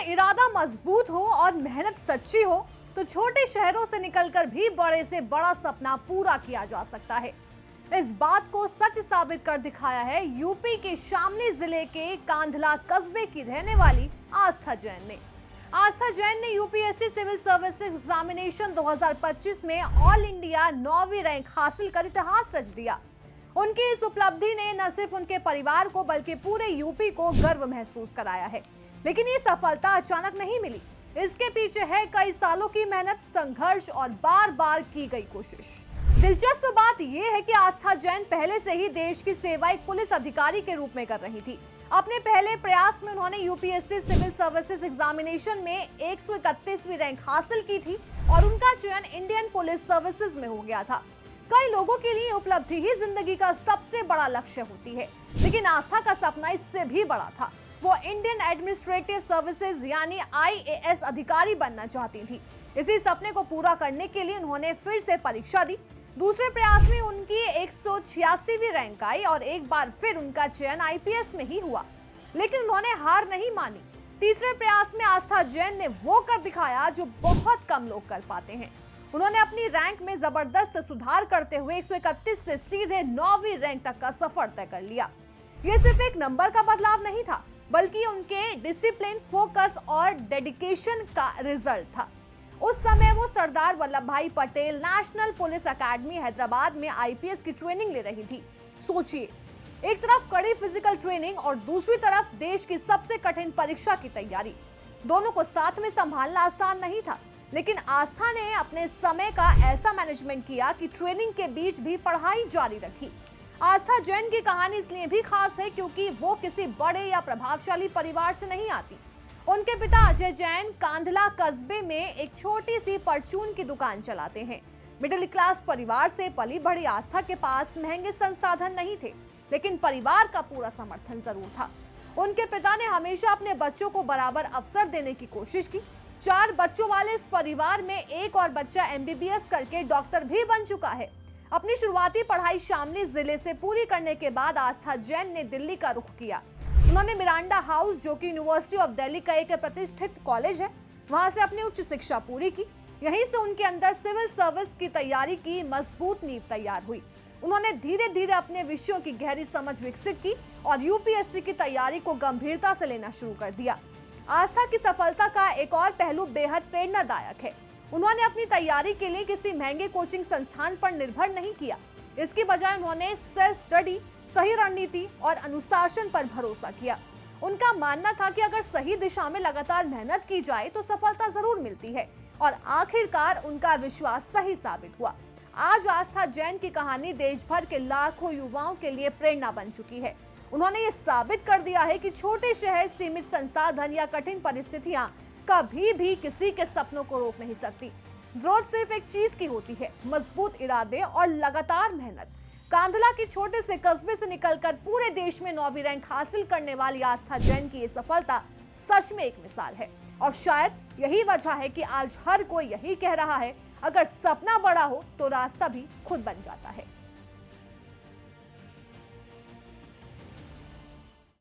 इरादा मजबूत हो और मेहनत सच्ची हो तो छोटे शहरों से निकलकर भी बड़े से बड़ा सपना पूरा किया जा सकता है। इस बात को सच साबित कर दिखाया है यूपी के शामली जिले के कांधला कस्बे की रहने वाली आस्था जैन ने। आस्था जैन ने यूपीएससी सिविल सर्विसेज एग्जामिनेशन 2025 में ऑल इंडिया 9वीं रैंक हासिल कर इतिहास रच दिया। उनकी इस उपलब्धि ने न सिर्फ उनके परिवार को बल्कि पूरे यूपी को गर्व महसूस कराया है। लेकिन ये सफलता अचानक नहीं मिली, इसके पीछे है कई सालों की मेहनत, संघर्ष और बार बार की गई कोशिश। दिलचस्प बात यह है कि आस्था जैन पहले से ही देश की सेवा एक पुलिस अधिकारी के रूप में कर रही थी। अपने पहले प्रयास में उन्होंने यूपीएससी सिविल सर्विसेज एग्जामिनेशन में 131वीं रैंक हासिल की थी और उनका चयन इंडियन पुलिस सर्विसेज में हो गया था। कई लोगों के लिए उपलब्धि ही जिंदगी का सबसे बड़ा लक्ष्य होती है, लेकिन आस्था का सपना इससे भी बड़ा था। वो इंडियन एडमिनिस्ट्रेटिव सर्विसेज यानी आईएएस अधिकारी बनना चाहती थी। इसी सपने को पूरा करने के लिए उन्होंने फिर से परीक्षा दी। दूसरे प्रयास में उनकी 186वीं रैंक आई और एक बार फिर उनका चयन आईपीएस में ही हुआ, लेकिन उन्होंने हार नहीं मानी। तीसरे प्रयास में आस्था जैन ने वो कर दिखाया जो बहुत कम लोग कर पाते हैं। उन्होंने अपनी रैंक में जबरदस्त सुधार करते हुए 131 से सीधे 9वीं रैंक तक का सफर तय कर लिया। ये सिर्फ एक नंबर का बदलाव नहीं था, बल्कि उनके डिसिप्लिन, फोकस और डेडिकेशन का रिजल्ट था। उस समय वो सरदार वल्लभ भाई Patel national police academy Hyderabad में आईपीएस की ट्रेनिंग ले रही थी। सोचिए, एक तरफ कड़ी फिजिकल ट्रेनिंग और दूसरी तरफ देश की सबसे कठिन परीक्षा की तैयारी। दोनों को साथ में संभालना आसान नहीं था, लेकिन आस्था ने अपने समय का ऐसा मैनेजमेंट किया कि ट्रेनिंग के बीच भी पढ़ाई जारी रखी। आस्था जैन की कहानी इसलिए भी खास है क्योंकि वो किसी बड़े या प्रभावशाली परिवार से नहीं आती। उनके पिता अजय जैन कांधला कस्बे में एक छोटी सी परचून की दुकान चलाते हैं। मिडिल क्लास परिवार से पली बड़ी आस्था के पास महंगे संसाधन नहीं थे, लेकिन परिवार का पूरा समर्थन जरूर था। उनके पिता ने हमेशा अपने बच्चों को बराबर अवसर देने की कोशिश की। 4 बच्चों वाले इस परिवार में एक और बच्चा एमबीबीएस करके डॉक्टर भी बन चुका है। अपनी शुरुआती पढ़ाई शामली जिले से पूरी करने के बाद आस्था जैन ने दिल्ली का रुख किया। उन्होंने मिरांडा हाउस, जो कि यूनिवर्सिटी ऑफ दिल्ली का एक प्रतिष्ठित कॉलेज है, वहां से अपनी उच्च शिक्षा पूरी की। यहीं से उनके अंदर सिविल सर्विस की तैयारी की मजबूत नींव तैयार हुई। उन्होंने धीरे धीरे अपने विषयों की गहरी समझ विकसित की और यूपीएससी की तैयारी को गंभीरता से लेना शुरू कर दिया। आस्था की सफलता का एक और पहलू बेहद प्रेरणादायक है। उन्होंने अपनी तैयारी के लिए किसी महंगे कोचिंग संस्थान पर निर्भर नहीं किया। इसकी बजाय उन्होंने सेल्फ स्टडी, सही रणनीति और अनुशासन पर भरोसा किया। उनका मानना था कि अगर सही दिशा में लगातार मेहनत की जाए तो सफलता जरूर मिलती है, और आखिरकार उनका विश्वास सही साबित हुआ। आज आस्था जैन की कहानी देश भर के लाखों युवाओं के लिए प्रेरणा बन चुकी है। उन्होंने ये साबित कर दिया है कि छोटे शहर, सीमित संसाधन या कठिन परिस्थितियां कभी भी किसी के सपनों को रोक नहीं सकती। जरूरत सिर्फ एक चीज की होती है, मजबूत इरादे और लगातार मेहनत। कांधला के छोटे से कस्बे से निकलकर पूरे देश में 9वीं रैंक हासिल करने वाली आस्था जैन की ये सफलता सच में एक मिसाल है, और शायद यही वजह है कि आज हर कोई यही कह रहा है, अगर सपना बड़ा हो तो रास्ता भी खुद बन जाता है।